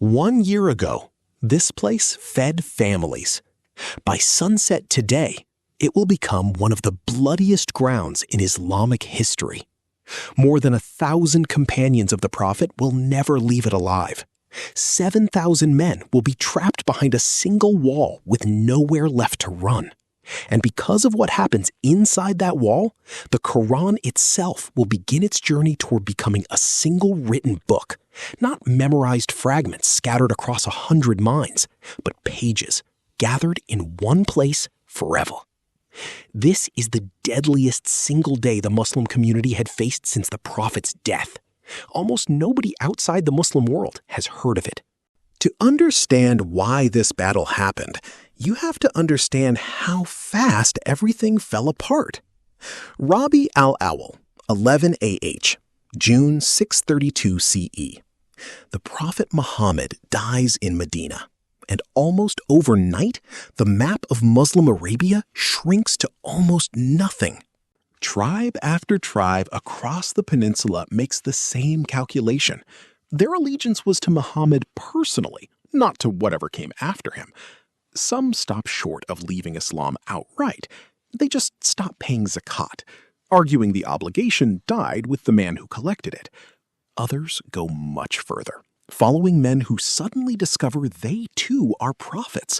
1 year ago, this place fed families. By sunset today, it will become one of the bloodiest grounds in Islamic history. More than 1,000 companions of the Prophet will never leave it alive. 7,000 men will be trapped behind a single wall with nowhere left to run. And because of what happens inside that wall, the Qur'an itself will begin its journey toward becoming a single written book, not memorized fragments scattered across 100 minds, but pages gathered in one place forever. This is the deadliest single day the Muslim community had faced since the Prophet's death. Almost nobody outside the Muslim world has heard of it. To understand why this battle happened, you have to understand how fast everything fell apart. Rabi al-Awwal, 11 AH, June 632 CE. The Prophet Muhammad dies in Medina, and almost overnight, the map of Muslim Arabia shrinks to almost nothing. Tribe after tribe across the peninsula makes the same calculation. Their allegiance was to Muhammad personally, not to whatever came after him. Some stop short of leaving Islam outright. They just stop paying zakat, arguing the obligation died with the man who collected it. Others go much further, following men who suddenly discover they too are prophets.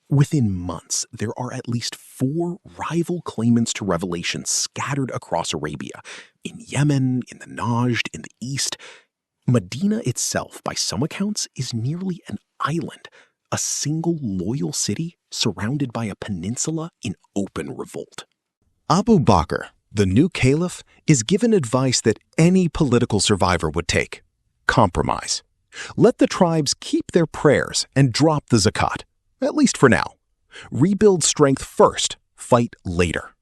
Within months, there are at least 4 rival claimants to revelation scattered across Arabia, in Yemen, in the Najd, in the East. Medina itself, by some accounts, is nearly an island, a single loyal city surrounded by a peninsula in open revolt. Abu Bakr, the new caliph, is given advice that any political survivor would take: compromise. Let the tribes keep their prayers and drop the zakat, at least for now. Rebuild strength first, fight later.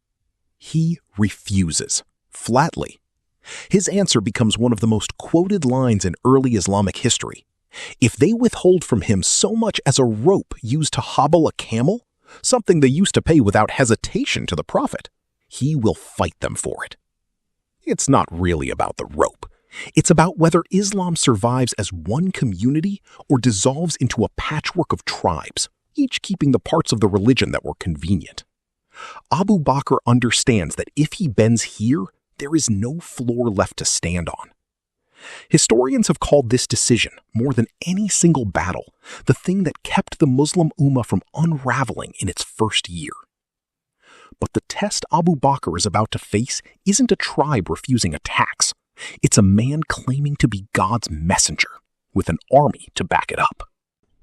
He refuses, flatly. His answer becomes one of the most quoted lines in early Islamic history. If they withhold from him so much as a rope used to hobble a camel, something they used to pay without hesitation to the Prophet, he will fight them for it. It's not really about the rope. It's about whether Islam survives as one community or dissolves into a patchwork of tribes, each keeping the parts of the religion that were convenient. Abu Bakr understands that if he bends here, there is no floor left to stand on. Historians have called this decision, more than any single battle, the thing that kept the Muslim Ummah from unraveling in its first year. But the test Abu Bakr is about to face isn't a tribe refusing a tax. It's a man claiming to be God's messenger, with an army to back it up.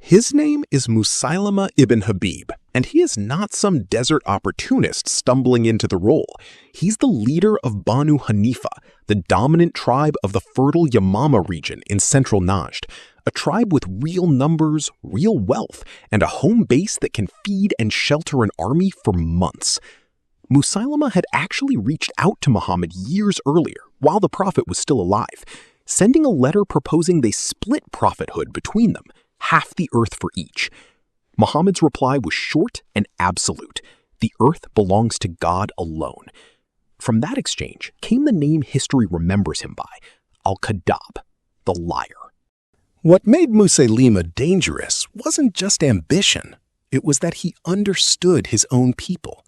His name is Musaylimah ibn Habib, and he is not some desert opportunist stumbling into the role. He's the leader of Banu Hanifa, the dominant tribe of the fertile Yamama region in central Najd, a tribe with real numbers, real wealth, and a home base that can feed and shelter an army for months. Musaylimah had actually reached out to Muhammad years earlier, while the Prophet was still alive, sending a letter proposing they split prophethood between them, half the earth for each. Muhammad's reply was short and absolute. The earth belongs to God alone. From that exchange came the name history remembers him by, al-Kadhdhab, the liar. What made Musaylimah dangerous wasn't just ambition. It was that he understood his own people.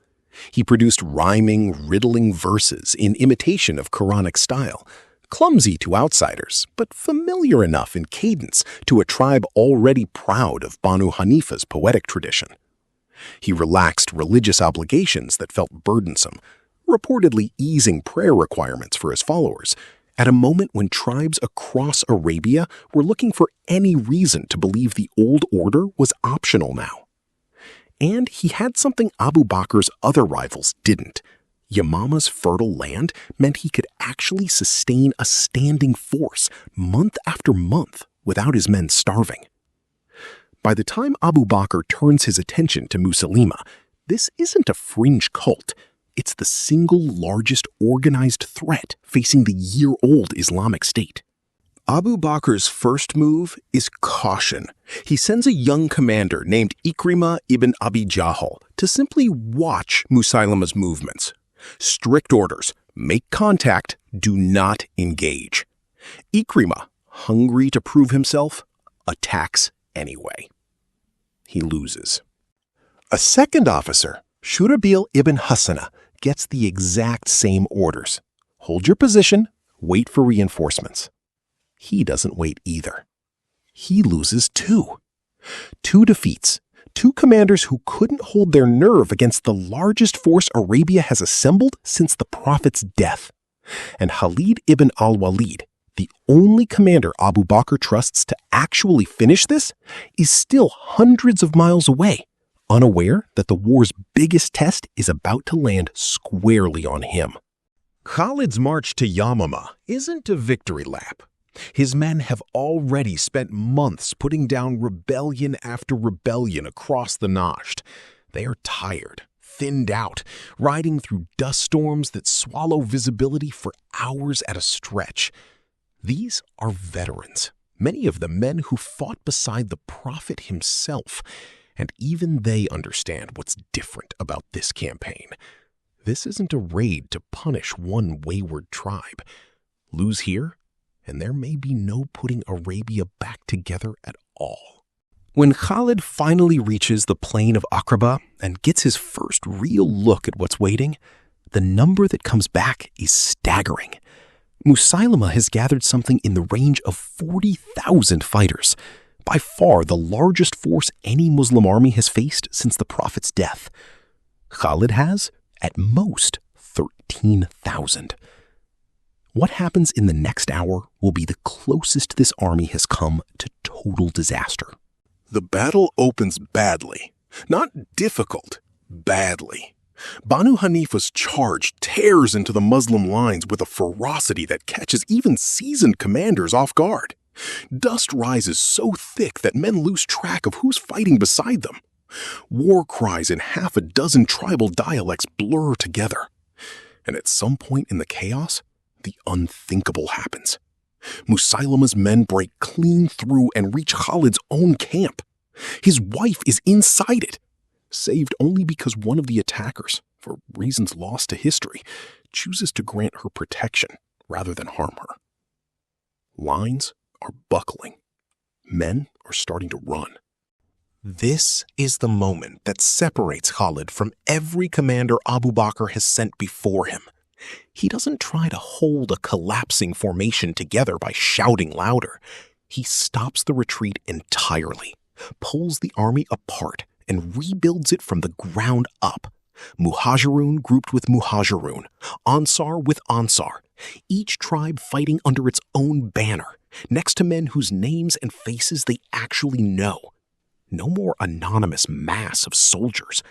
He produced rhyming, riddling verses in imitation of Quranic style, clumsy to outsiders, but familiar enough in cadence to a tribe already proud of Banu Hanifa's poetic tradition. He relaxed religious obligations that felt burdensome, reportedly easing prayer requirements for his followers, at a moment when tribes across Arabia were looking for any reason to believe the old order was optional now. And he had something Abu Bakr's other rivals didn't. Yamama's fertile land meant he could actually sustain a standing force month after month without his men starving. By the time Abu Bakr turns his attention to Musaylimah, this isn't a fringe cult. It's the single largest organized threat facing the year-old Islamic State. Abu Bakr's first move is caution. He sends a young commander named Aqraba ibn Abi Jahl to simply watch Musaylimah's movements. Strict orders: make contact, do not engage. Aqraba, hungry to prove himself, attacks anyway. He loses. A second officer, Shurabil ibn Hasana, gets the exact same orders. Hold your position, wait for reinforcements. He doesn't wait either. He loses too. 2 defeats, 2 commanders who couldn't hold their nerve against the largest force Arabia has assembled since the Prophet's death. And Khalid ibn al-Walid, the only commander Abu Bakr trusts to actually finish this, is still hundreds of miles away, unaware that the war's biggest test is about to land squarely on him. Khalid's march to Yamama isn't a victory lap. His men have already spent months putting down rebellion after rebellion across the Najd. They are tired, thinned out, riding through dust storms that swallow visibility for hours at a stretch. These are veterans, many of them men who fought beside the Prophet himself, and even they understand what's different about this campaign. This isn't a raid to punish one wayward tribe. Lose here, and there may be no putting Arabia back together at all. When Khalid finally reaches the plain of Aqraba and gets his first real look at what's waiting, the number that comes back is staggering. Musaylimah has gathered something in the range of 40,000 fighters, by far the largest force any Muslim army has faced since the Prophet's death. Khalid has, at most, 13,000. What happens in the next hour will be the closest this army has come to total disaster. The battle opens badly. Not difficult, badly. Banu Hanifa's charge tears into the Muslim lines with a ferocity that catches even seasoned commanders off guard. Dust rises so thick that men lose track of who's fighting beside them. War cries in half a dozen tribal dialects blur together. And at some point in the chaos, the unthinkable happens. Musaylimah's men break clean through and reach Khalid's own camp. His wife is inside it, saved only because one of the attackers, for reasons lost to history, chooses to grant her protection rather than harm her. Lines are buckling. Men are starting to run. This is the moment that separates Khalid from every commander Abu Bakr has sent before him. He doesn't try to hold a collapsing formation together by shouting louder. He stops the retreat entirely, pulls the army apart, and rebuilds it from the ground up. Muhajirun grouped with Muhajirun, Ansar with Ansar, each tribe fighting under its own banner, next to men whose names and faces they actually know. No more anonymous mass of soldiers.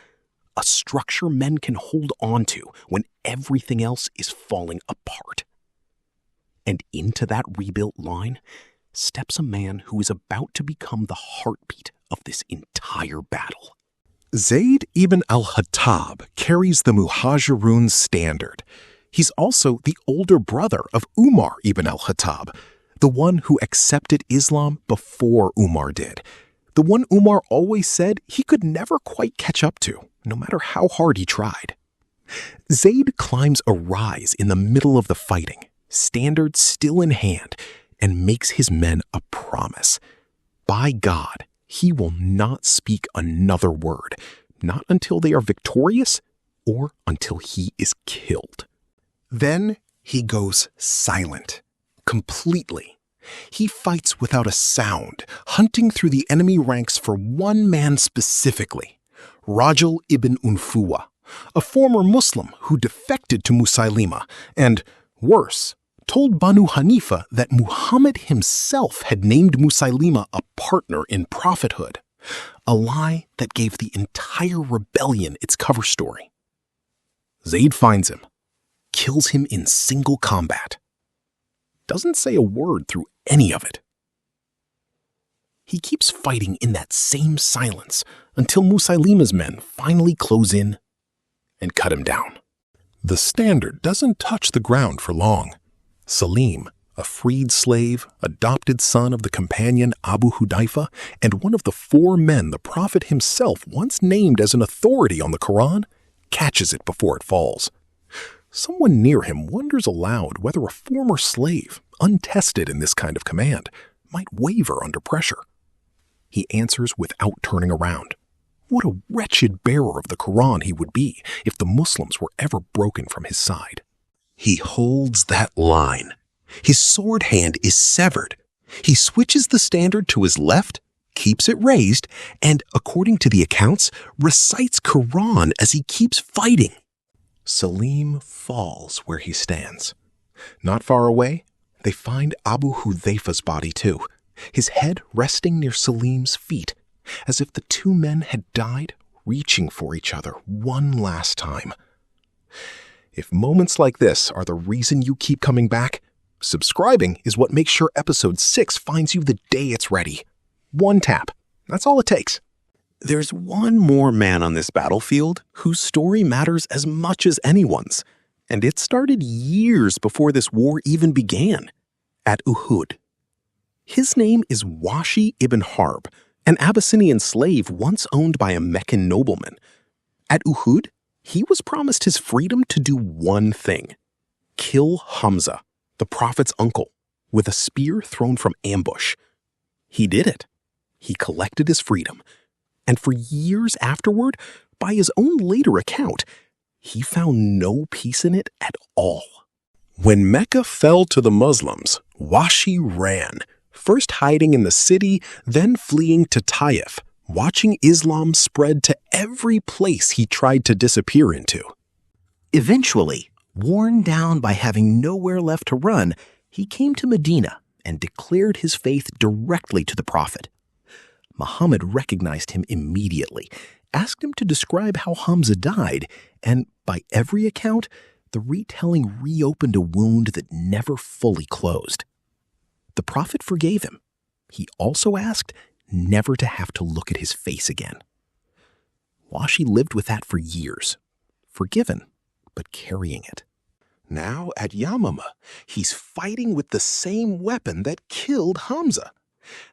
A structure men can hold on to when everything else is falling apart. And into that rebuilt line steps a man who is about to become the heartbeat of this entire battle. Zayd ibn al-Khattab carries the Muhajirun standard. He's also the older brother of Umar ibn al-Khattab, the one who accepted Islam before Umar did. The one Umar always said he could never quite catch up to, no matter how hard he tried. Zayd climbs a rise in the middle of the fighting, standard still in hand, and makes his men a promise. By God, he will not speak another word, not until they are victorious or until he is killed. Then he goes silent, completely. He fights without a sound, hunting through the enemy ranks for one man specifically, Rajul ibn Unfuwa, a former Muslim who defected to Musaylimah and, worse, told Banu Hanifa that Muhammad himself had named Musaylimah a partner in prophethood, a lie that gave the entire rebellion its cover story. Zayd finds him, kills him in single combat. Doesn't say a word through any of it. He keeps fighting in that same silence until Musaylimah's men finally close in and cut him down. The standard doesn't touch the ground for long. Salim, a freed slave, adopted son of the companion Abu Hudayfa, and one of the 4 men the Prophet himself once named as an authority on the Qur'an, catches it before it falls. Someone near him wonders aloud whether a former slave, untested in this kind of command, might waver under pressure. He answers without turning around. What a wretched bearer of the Qur'an he would be if the Muslims were ever broken from his side. He holds that line. His sword hand is severed. He switches the standard to his left, keeps it raised, and, according to the accounts, recites Qur'an as he keeps fighting. Salim falls where he stands. Not far away, they find Abu Hudhayfa's body too, his head resting near Salim's feet, as if the two men had died reaching for each other one last time. If moments like this are the reason you keep coming back, subscribing is what makes sure episode 6 finds you the day it's ready. One tap. That's all it takes. There's one more man on this battlefield whose story matters as much as anyone's, and it started years before this war even began, at Uhud. His name is Wahshi ibn Harb, an Abyssinian slave once owned by a Meccan nobleman. At Uhud, he was promised his freedom to do one thing: kill Hamza, the Prophet's uncle, with a spear thrown from ambush. He did it. He collected his freedom. And for years afterward, by his own later account, he found no peace in it at all. When Mecca fell to the Muslims, Wahshi ran, first hiding in the city, then fleeing to Taif, watching Islam spread to every place he tried to disappear into. Eventually, worn down by having nowhere left to run, he came to Medina and declared his faith directly to the Prophet. Muhammad recognized him immediately, asked him to describe how Hamza died, and by every account, the retelling reopened a wound that never fully closed. The Prophet forgave him. He also asked never to have to look at his face again. Wahshi lived with that for years, forgiven, but carrying it. Now at Yamama, he's fighting with the same weapon that killed Hamza.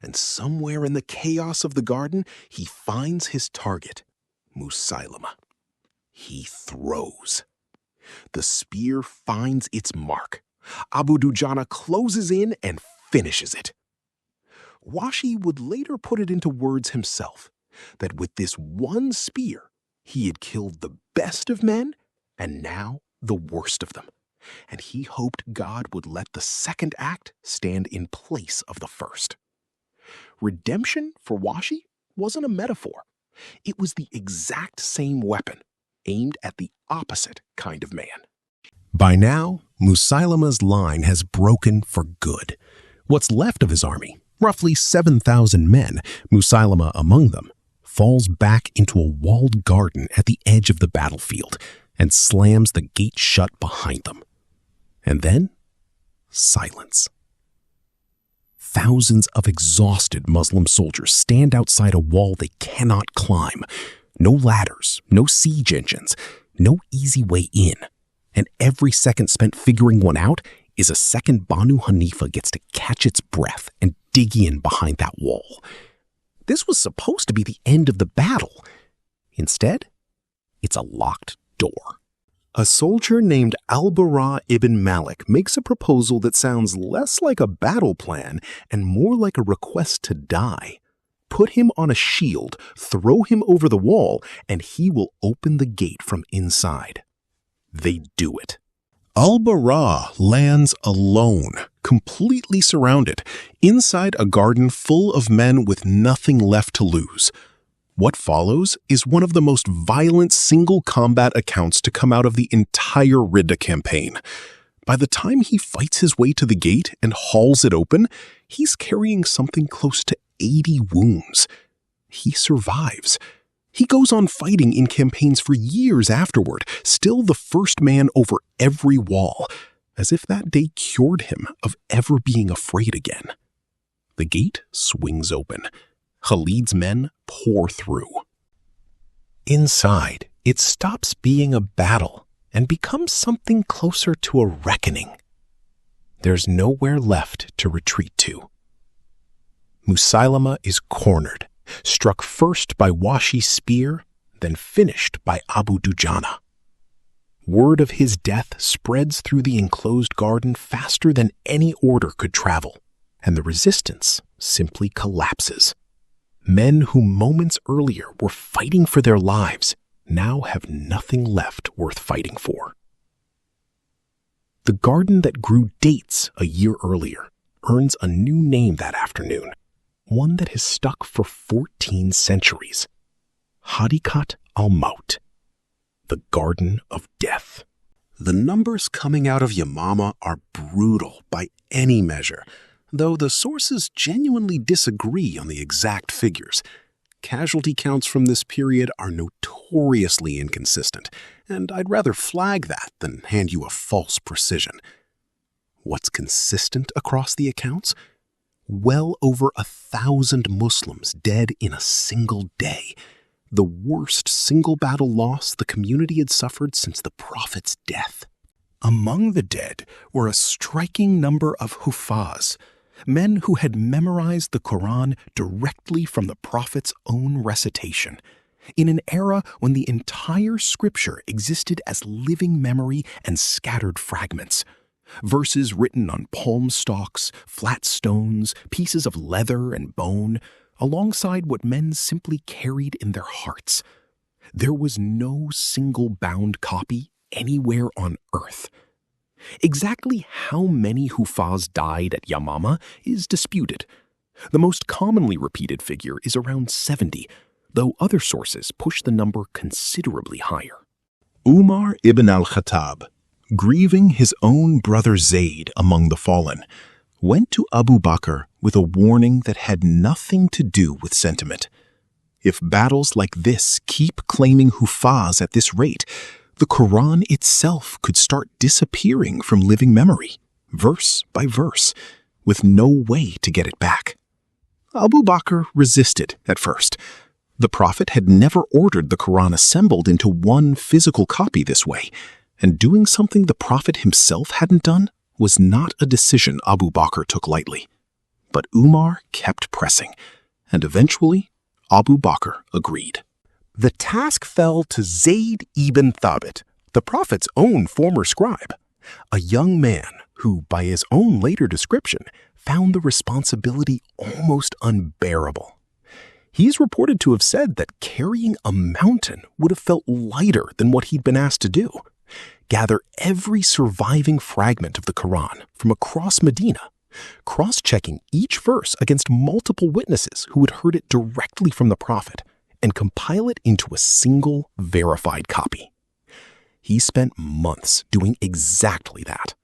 And somewhere in the chaos of the garden, he finds his target, Musaylimah. He throws. The spear finds its mark. Abu Dujana closes in and finishes it. Wahshi would later put it into words himself, that with this one spear, he had killed the best of men and now the worst of them. And he hoped God would let the second act stand in place of the first. Redemption for Wahshi wasn't a metaphor. It was the exact same weapon, aimed at the opposite kind of man. By now, Musaylimah's line has broken for good. What's left of his army, roughly 7,000 men, Musaylimah among them, falls back into a walled garden at the edge of the battlefield and slams the gate shut behind them. And then, silence. Thousands of exhausted Muslim soldiers stand outside a wall they cannot climb. No ladders, no siege engines, no easy way in. And every second spent figuring one out is a second Banu Hanifa gets to catch its breath and dig in behind that wall. This was supposed to be the end of the battle. Instead, it's a locked door. A soldier named al-Bara ibn Malik makes a proposal that sounds less like a battle plan and more like a request to die. Put him on a shield, throw him over the wall, and he will open the gate from inside. They do it. Al-Bara lands alone, completely surrounded, inside a garden full of men with nothing left to lose. What follows is one of the most violent single combat accounts to come out of the entire Ridda campaign. By the time he fights his way to the gate and hauls it open, he's carrying something close to 80 wounds. He survives. He goes on fighting in campaigns for years afterward, still the first man over every wall, as if that day cured him of ever being afraid again. The gate swings open. Khalid's men pour through. Inside, it stops being a battle and becomes something closer to a reckoning. There's nowhere left to retreat to. Musaylimah is cornered, struck first by Wahshi's spear, then finished by Abu Dujana. Word of his death spreads through the enclosed garden faster than any order could travel, and the resistance simply collapses. Men who moments earlier were fighting for their lives now have nothing left worth fighting for. The garden that grew dates a year earlier earns a new name that afternoon, one that has stuck for 14 centuries. Hadiqat al-Maut, the Garden of Death. The numbers coming out of Yamama are brutal by any measure, though the sources genuinely disagree on the exact figures. Casualty counts from this period are notoriously inconsistent, and I'd rather flag that than hand you a false precision. What's consistent across the accounts? Well over 1,000 Muslims dead in a single day, the worst single battle loss the community had suffered since the Prophet's death. Among the dead were a striking number of Hufaz, men who had memorized the Qur'an directly from the Prophet's own recitation, in an era when the entire scripture existed as living memory and scattered fragments. Verses written on palm stalks, flat stones, pieces of leather and bone, alongside what men simply carried in their hearts. There was no single bound copy anywhere on earth. Exactly how many Hufaz died at Yamama is disputed. The most commonly repeated figure is around 70, though other sources push the number considerably higher. Umar ibn al-Khattab, grieving his own brother Zayd among the fallen, went to Abu Bakr with a warning that had nothing to do with sentiment. If battles like this keep claiming Hufaz at this rate, the Quran itself could start disappearing from living memory, verse by verse, with no way to get it back. Abu Bakr resisted at first. The Prophet had never ordered the Quran assembled into one physical copy this way, and doing something the Prophet himself hadn't done was not a decision Abu Bakr took lightly. But Umar kept pressing, and eventually Abu Bakr agreed. The task fell to Zayd ibn Thabit, the Prophet's own former scribe, a young man who, by his own later description, found the responsibility almost unbearable. He's reported to have said that carrying a mountain would have felt lighter than what he'd been asked to do. Gather every surviving fragment of the Quran from across Medina, cross-checking each verse against multiple witnesses who had heard it directly from the Prophet, and compile it into a single verified copy. He spent months doing exactly that.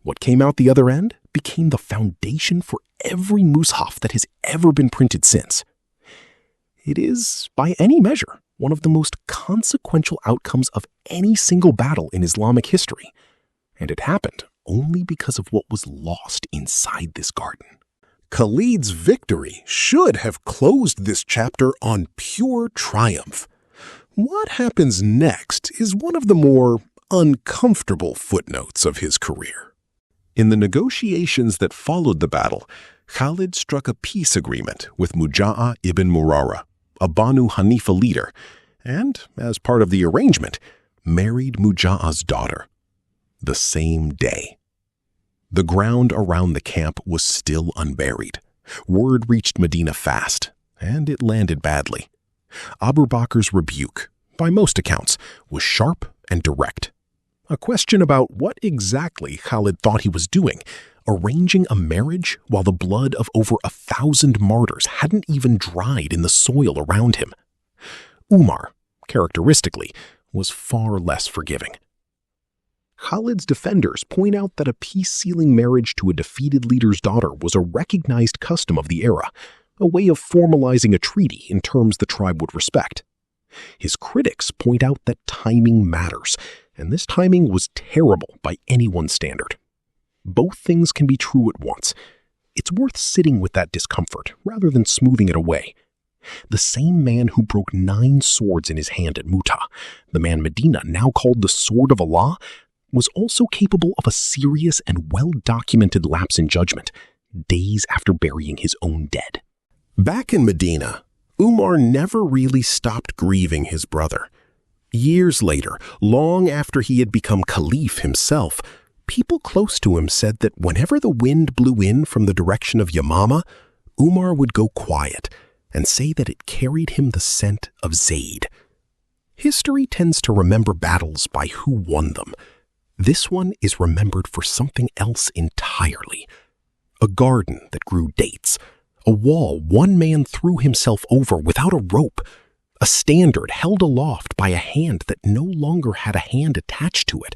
What came out the other end became the foundation for every mushaf that has ever been printed since. It is, by any measure, one of the most consequential outcomes of any single battle in Islamic history, and it happened only because of what was lost inside this garden. Khalid's victory should have closed this chapter on pure triumph. What happens next is one of the more uncomfortable footnotes of his career. In the negotiations that followed the battle, Khalid struck a peace agreement with Muja'a ibn Murara, a Banu Hanifa leader, and, as part of the arrangement, married Muja'a's daughter. The same day. The ground around the camp was still unburied. Word reached Medina fast, and it landed badly. Abu Bakr's rebuke, by most accounts, was sharp and direct. A question about what exactly Khalid thought he was doing, arranging a marriage while the blood of over 1,000 martyrs hadn't even dried in the soil around him. Umar, characteristically, was far less forgiving. Khalid's defenders point out that a peace-sealing marriage to a defeated leader's daughter was a recognized custom of the era, a way of formalizing a treaty in terms the tribe would respect. His critics point out that timing matters, and this timing was terrible by anyone's standard. Both things can be true at once. It's worth sitting with that discomfort rather than smoothing it away. The same man who broke 9 swords in his hand at Muta, the man Medina now called the Sword of Allah, was also capable of a serious and well-documented lapse in judgment, days after burying his own dead. Back in Medina, Umar never really stopped grieving his brother. Years later, long after he had become caliph himself, people close to him said that whenever the wind blew in from the direction of Yamama, Umar would go quiet, and say that it carried him the scent of Zayd. History tends to remember battles by who won them. This one is remembered for something else entirely. A garden that grew dates, a wall one man threw himself over without a rope, a standard held aloft by a hand that no longer had a hand attached to it,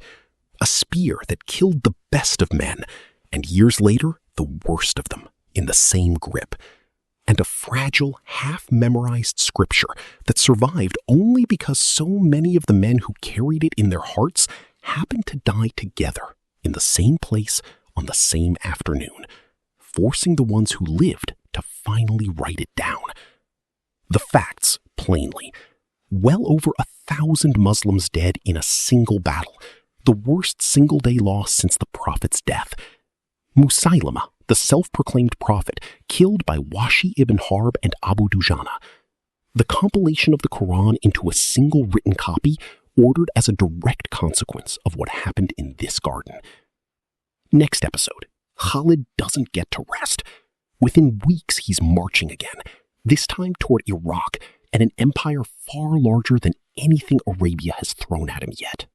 a spear that killed the best of men, and years later, the worst of them, in the same grip, and a fragile, half-memorized scripture that survived only because so many of the men who carried it in their hearts happened to die together in the same place on the same afternoon, forcing the ones who lived to finally write it down. The facts, plainly. Well over 1,000 Muslims dead in a single battle, the worst single-day loss since the Prophet's death. Musaylimah, the self-proclaimed prophet, killed by Wahshi ibn Harb and Abu Dujana. The compilation of the Qur'an into a single written copy ordered as a direct consequence of what happened in this garden. Next episode, Khalid doesn't get to rest. Within weeks, he's marching again, this time toward Iraq and an empire far larger than anything Arabia has thrown at him yet.